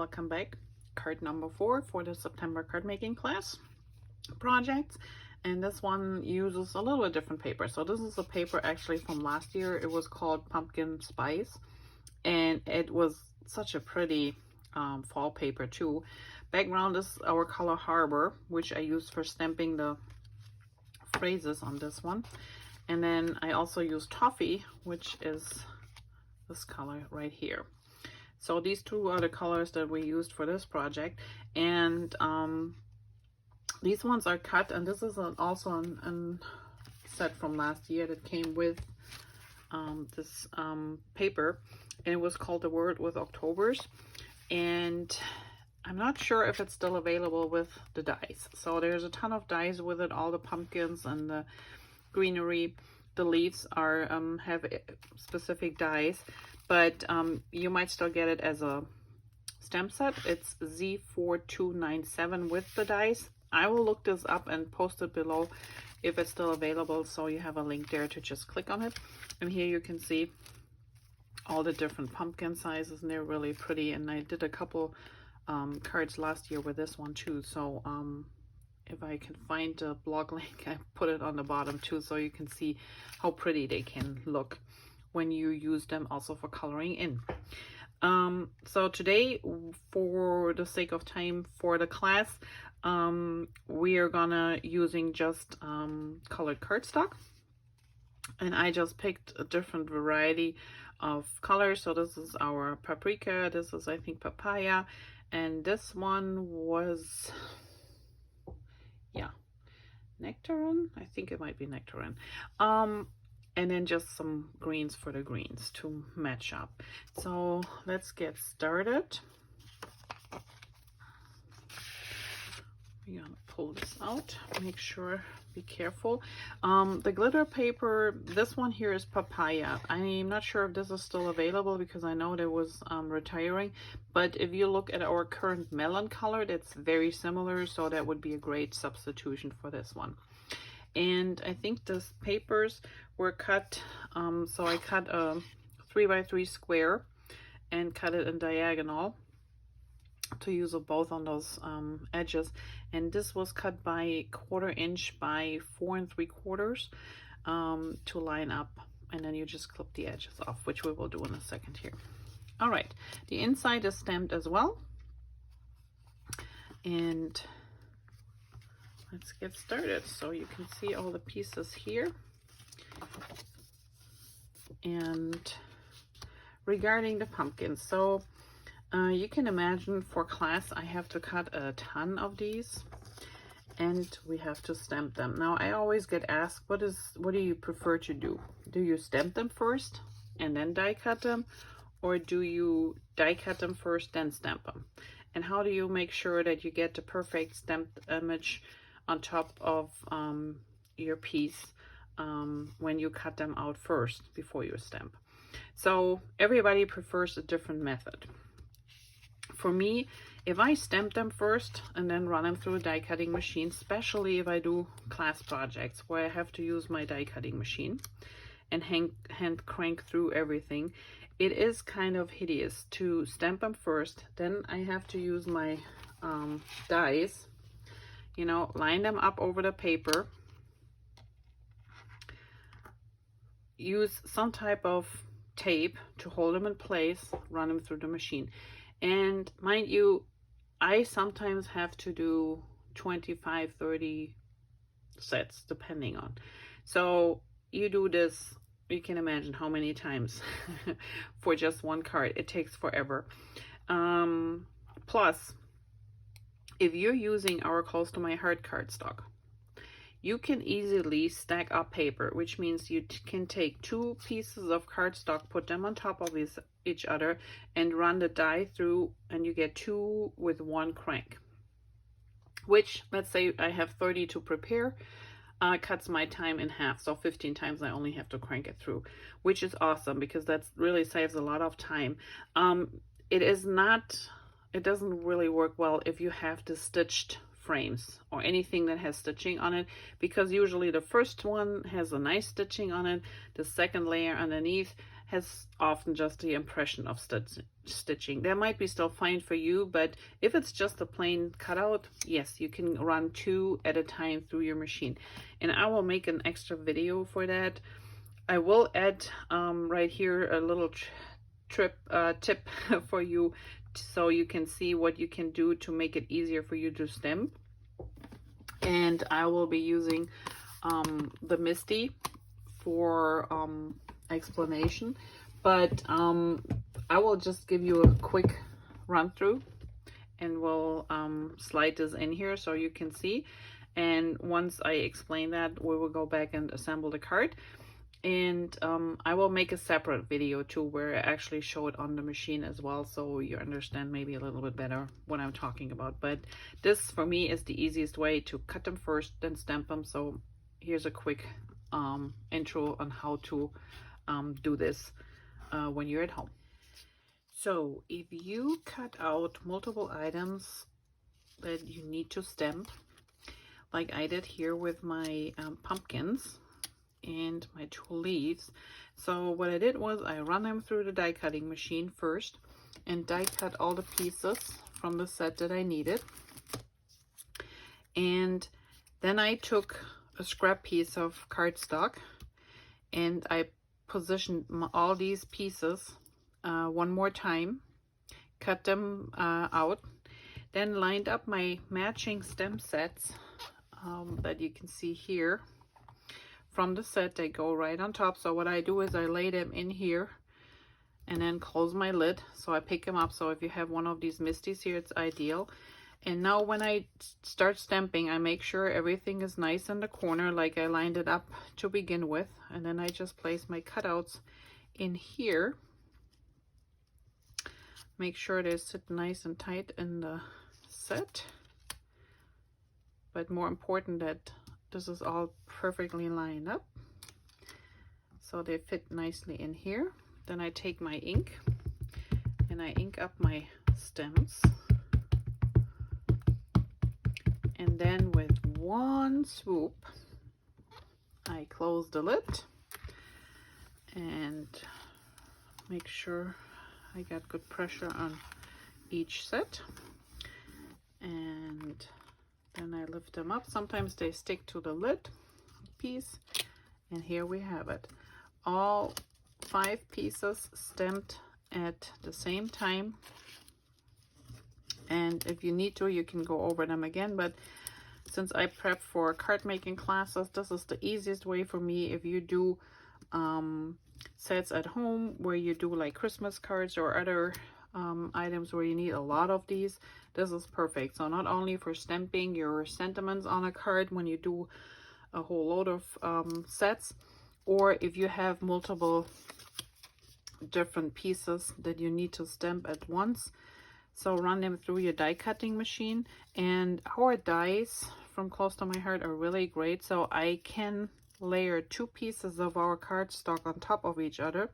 welcome back. Card number 4 for the September card making class projects, and this one uses a little bit different paper. So this is a paper actually from last year. It was called Pumpkin Spice, and it was such a pretty fall paper too. Background is our color Harbor, which I used for stamping the phrases on this one. And then I also used Toffee, which is this color right here. So these two are the colors that we used for this project, and these ones are cut, and this is also a set from last year that came with this paper, and it was called The Word with Octobers, and I'm not sure if it's still available with the dies. So there's a ton of dies with it, all the pumpkins and the greenery. The leaves are have specific dies, but you might still get it as a stamp set. It's Z4297 with the dies. I will look this up and post it below if it's still available, so you have a link there to just click on it. And here you can see all the different pumpkin sizes, and they're really pretty. And I did a couple cards last year with this one too, so if I can find the blog link, I put it on the bottom too, so you can see how pretty they can look when you use them also for coloring in. So today, for the sake of time for the class, we are gonna using just colored cardstock, and I just picked a different variety of colors. So this is our paprika, this is I think papaya, and this one was, yeah, nectarine. I think it might be nectarine. And then just some greens for the greens to match up. So let's get started. We're gonna pull this out, make sure, be careful. The glitter paper, this one here is papaya. I'm not sure if this is still available because I know there was retiring, but if you look at our current melon color, that's very similar, so that would be a great substitution for this one. And I think these papers were cut, so I cut a 3x3 square and cut it in diagonal to use both on those edges, and this was cut by 1/4 inch by 4 3/4 to line up, and then you just clip the edges off, which we will do in a second here. All right, the inside is stamped as well, and let's get started. So you can see all the pieces here. And regarding the pumpkins, so you can imagine for class I have to cut a ton of these, and we have to stamp them. Now I always get asked, what do you prefer to do? Do you stamp them first and then die cut them, or do you die cut them first then stamp them? And how do you make sure that you get the perfect stamped image on top of your piece when you cut them out first before you stamp? So everybody prefers a different method. For me, if I stamp them first and then run them through a die cutting machine, especially if I do class projects where I have to use my die cutting machine and hand crank through everything, it is kind of hideous to stamp them first. Then I have to use my dies, you know, line them up over the paper, use some type of tape to hold them in place, run them through the machine. And mind you, I sometimes have to do 25, 30 sets depending on. So you do this, you can imagine how many times for just one card. It takes forever. Plus, if you're using our Close to My Heart cardstock, you can easily stack up paper, which means you can take 2 pieces of cardstock, put them on top of each other, and run the die through, and you get 2 with 1 crank. Which, let's say I have 30 to prepare, cuts my time in half. So 15 times I only have to crank it through, which is awesome because that really saves a lot of time. It doesn't really work well if you have the stitched frames or anything that has stitching on it, because usually the first one has a nice stitching on it, the second layer underneath has often just the impression of stitching. That might be still fine for you, but if it's just a plain cutout, yes, you can run 2 at a time through your machine. And I will make an extra video for that. I will add right here a little tip for you, so you can see what you can do to make it easier for you to stamp. And I will be using the Misty for explanation, but I will just give you a quick run through, and we'll slide this in here so you can see. And once I explain that, we will go back and assemble the card. And I will make a separate video too, where I actually show it on the machine as well, so you understand maybe a little bit better what I'm talking about. But this for me is the easiest way to cut them first, then stamp them. So here's a quick intro on how to do this when you're at home. So if you cut out multiple items that you need to stamp, like I did here with my pumpkins and my 2 leaves. So what I did was I run them through the die cutting machine first and die cut all the pieces from the set that I needed. And then I took a scrap piece of cardstock and I positioned all these pieces one more time, cut them out, then lined up my matching stem sets that you can see here. From the set, they go right on top. So what I do is I lay them in here and then close my lid, so I pick them up. So if you have one of these Misties here, it's ideal. And now when I start stamping, I make sure everything is nice in the corner, like I lined it up to begin with. And then I just place my cutouts in here, make sure they sit nice and tight in the set. But more important that this is all perfectly lined up, so they fit nicely in here. Then I take my ink and I ink up my stems, and then with one swoop I close the lid and make sure I got good pressure on each set, and then I lift them up. Sometimes they stick to the lid piece, and here we have it. All 5 pieces stamped at the same time. And if you need to, you can go over them again, but since I prep for card making classes, this is the easiest way for me. If you do sets at home where you do like Christmas cards or other items where you need a lot of these, this is perfect. So not only for stamping your sentiments on a card when you do a whole load of sets, or if you have multiple different pieces that you need to stamp at once. So run them through your die cutting machine. And our dies from Close to My Heart are really great, so I can layer 2 pieces of our cardstock on top of each other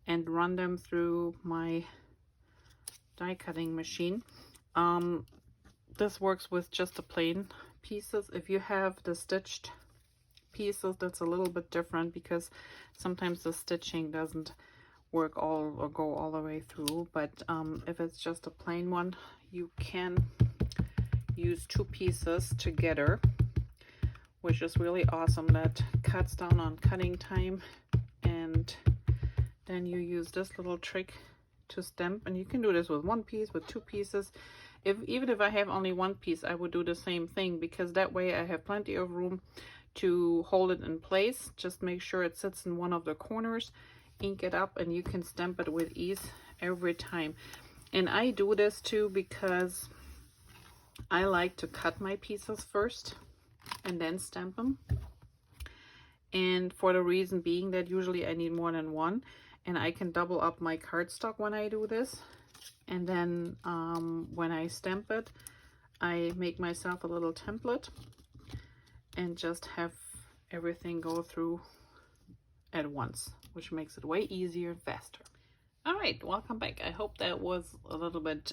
and run them through my die cutting machine. This works with just the plain pieces. If you have the stitched pieces, that's a little bit different, because sometimes the stitching doesn't work all or go all the way through. But if it's just a plain one, you can use 2 pieces together, which is really awesome. That cuts down on cutting time. And then you use this little trick to stamp, and you can do this with 1 piece, with 2 pieces. Even if I have only 1 piece, I would do the same thing, because that way I have plenty of room to hold it in place. Just make sure it sits in one of the corners, ink it up, and you can stamp it with ease every time. And I do this too because I like to cut my pieces first and then stamp them. And for the reason being that usually I need more than 1, and I can double up my cardstock when I do this. And then when I stamp it, I make myself a little template and just have everything go through at once, which makes it way easier and faster. All right, welcome back. I hope that was a little bit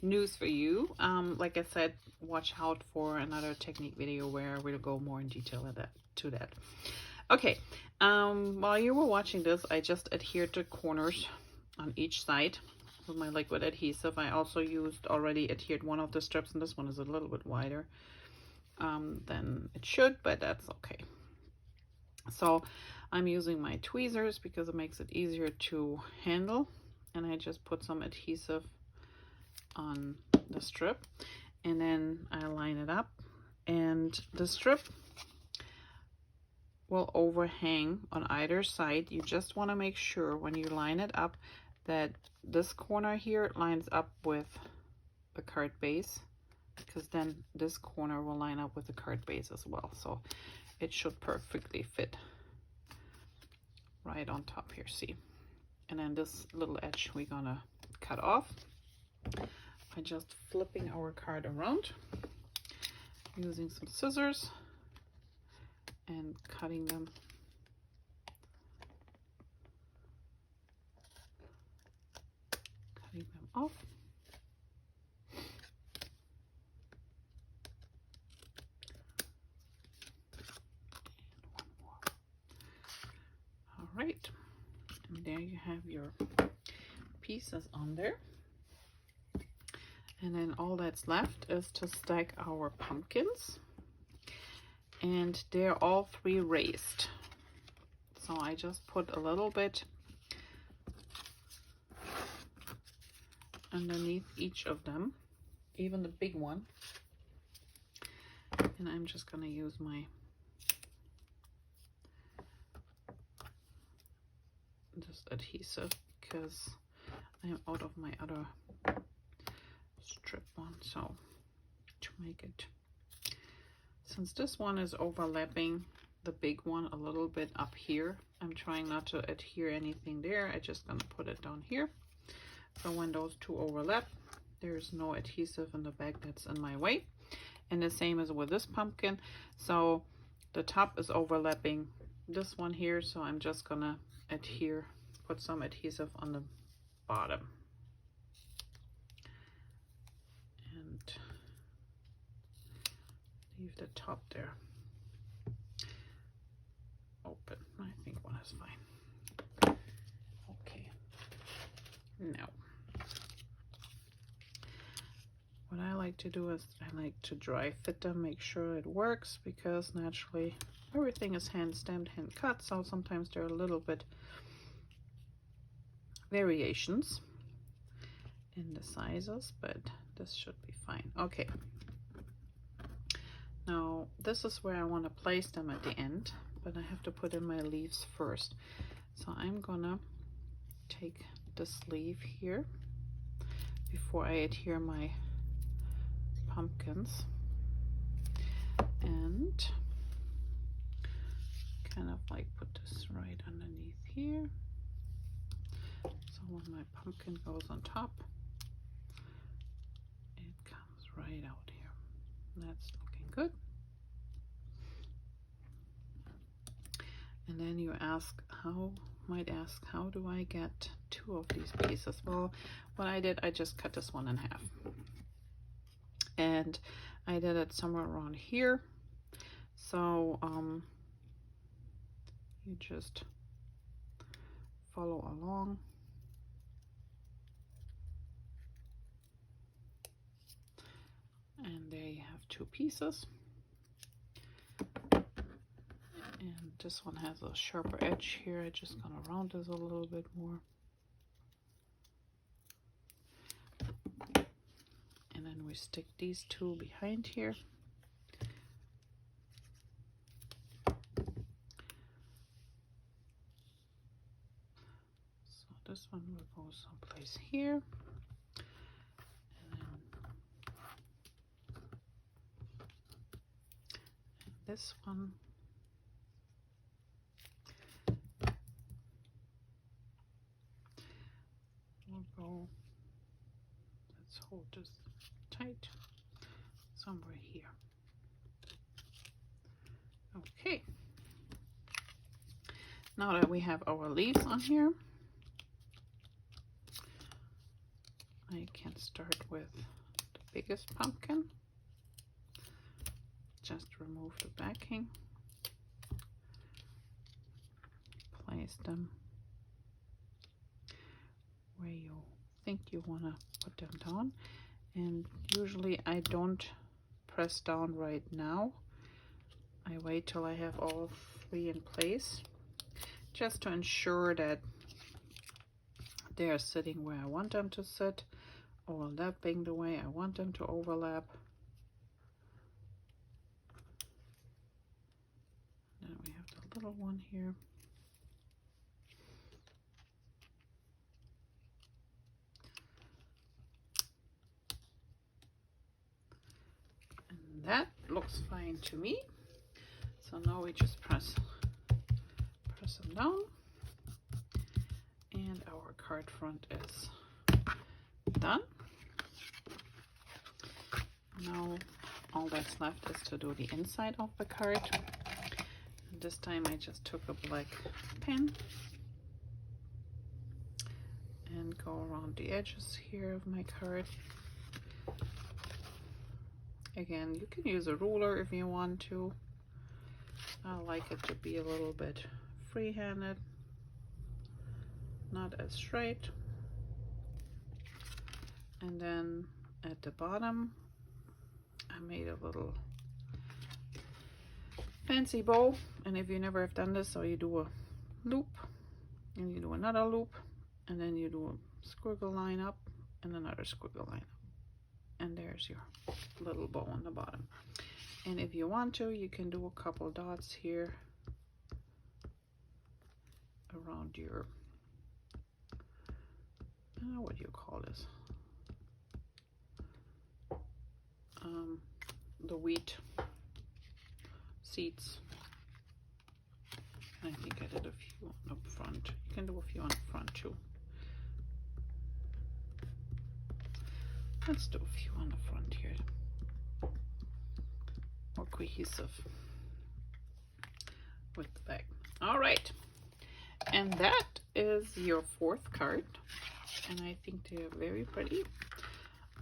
news for you. Like I said, watch out for another technique video where I will go more in detail to that. Okay, while you were watching this, I just adhered the corners on each side with my liquid adhesive. I also used already adhered one of the strips, and this one is a little bit wider than it should, but that's okay. So I'm using my tweezers because it makes it easier to handle, and I just put some adhesive on the strip, and then I line it up, and the strip will overhang on either side. You just want to make sure when you line it up that this corner here lines up with the card base, because then this corner will line up with the card base as well. So it should perfectly fit right on top here, see? And then this little edge we're gonna cut off by just flipping our card around using some scissors and cutting them off. All right, and there you have your pieces on there. And then all that's left is to stack our pumpkins, and they're all 3 raised. So I just put a little bit underneath each of them, even the big one. And I'm just gonna use my adhesive because I'm out of my other strip one. So to make it, since this one is overlapping the big one a little bit up here, I'm trying not to adhere anything there. I just gonna put it down here, so when those 2 overlap, there's no adhesive in the back that's in my way. And the same as with this pumpkin, so the top is overlapping this one here, so I'm just gonna adhere, put some adhesive on the bottom and leave the top there open. I think one is fine. Okay, now what I like to do is I like to dry fit them, make sure it works, because naturally everything is hand stamped, hand cut, so sometimes there are a little bit variations in the sizes, but this should be fine. Okay, now this is where I want to place them at the end, but I have to put in my leaves first. So I'm gonna take the sleeve here before I adhere my pumpkins and kind of like put this right underneath here, so when my pumpkin goes on top, it comes right out here. That's looking good. And then you might ask, how do I get 2 of these pieces? Well, what I did, I just cut this one in half. And I did it somewhere around here. So you just follow along. And there you have 2 pieces. And this one has a sharper edge here. I'm just gonna round this a little bit more. And then we stick these 2 behind here. So this one will go someplace here. And this one will go, let's hold this tight, somewhere here. Okay, now that we have our leaves on here, I can start with the biggest pumpkin. Just remove the backing organize them where you think you want to put them down. And usually I don't press down right now. I wait till I have all three in place, just to ensure that they are sitting where I want them to sit, overlapping the way I want them to overlap. Then we have the little one here. And that looks fine to me. So now we just press them down, and our card front is done. Now all that's left is to do the inside of the card. And this time I just took a black pen and go around the edges here of my card. Again, you can use a ruler if you want to. I like it to be a little bit free-handed, not as straight. And then at the bottom, I made a little fancy bow. And if you never have done this, so you do a loop, and you do another loop, and then you do a squiggle line up, and another squiggle line up. And there's your little bow on the bottom. And if you want to, you can do a couple dots here around your, what do you call this? The wheat seeds. I think I did a few up front. You can do a few on the front too. Let's do a few on the front here. More cohesive with the back. All right, and that is your fourth card, and I think they are very pretty.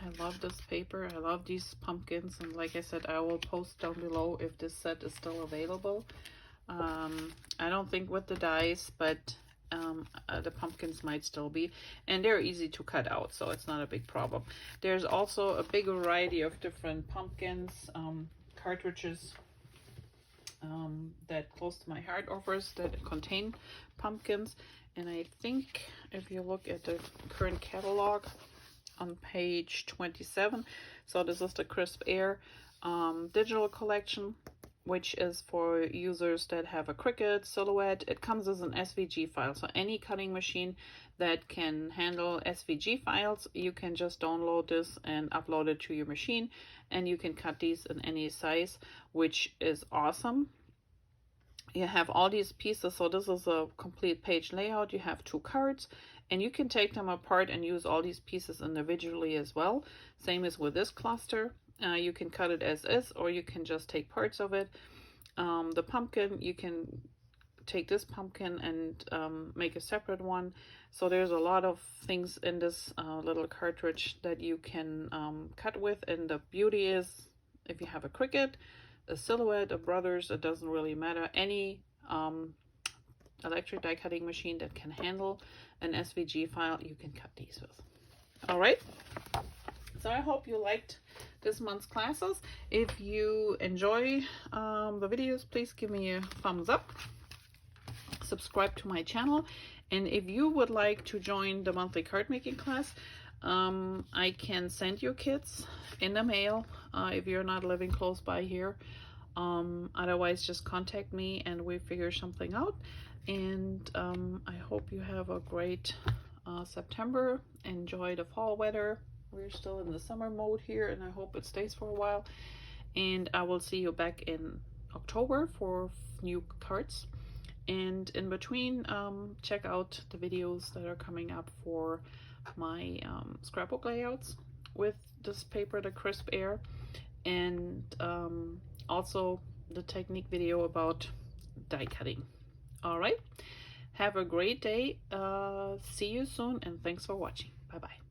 I love this paper. I love these pumpkins, and like I said, I will post down below if this set is still available. I don't think with the dies, but the pumpkins might still be, and they're easy to cut out, so it's not a big problem. There's also a big variety of different pumpkins, cartridges that Close to My Heart offers that contain pumpkins. And I think if you look at the current catalog on page 27, so this is the Crisp Air digital collection, which is for users that have a Cricut, Silhouette. It comes as an SVG file, so any cutting machine that can handle SVG files, you can just download this and upload it to your machine, and you can cut these in any size, which is awesome. You have all these pieces, so this is a complete page layout. You have 2 cards, and you can take them apart and use all these pieces individually as well. Same as with this cluster. You can cut it as is, or you can just take parts of it. The pumpkin, you can take this pumpkin and make a separate one. So there's a lot of things in this little cartridge that you can cut with, and the beauty is if you have a Cricut, a Silhouette, a Brothers, it doesn't really matter, any electric die cutting machine that can handle an SVG file, you can cut these with. All right, so I hope you liked this month's classes. If you enjoy the videos, please give me a thumbs up, subscribe to my channel, and if you would like to join the monthly card making class, I can send you kits in the mail if you're not living close by here. Otherwise, just contact me and we figure something out. And I hope you have a great September. Enjoy the fall weather. We're still in the summer mode here, and I hope it stays for a while. And I will see you back in October for new cards. And in between, check out the videos that are coming up for my scrapbook layouts with this paper, the Crisp Air, and also the technique video about die cutting. All right, have a great day. See you soon, and thanks for watching. Bye bye.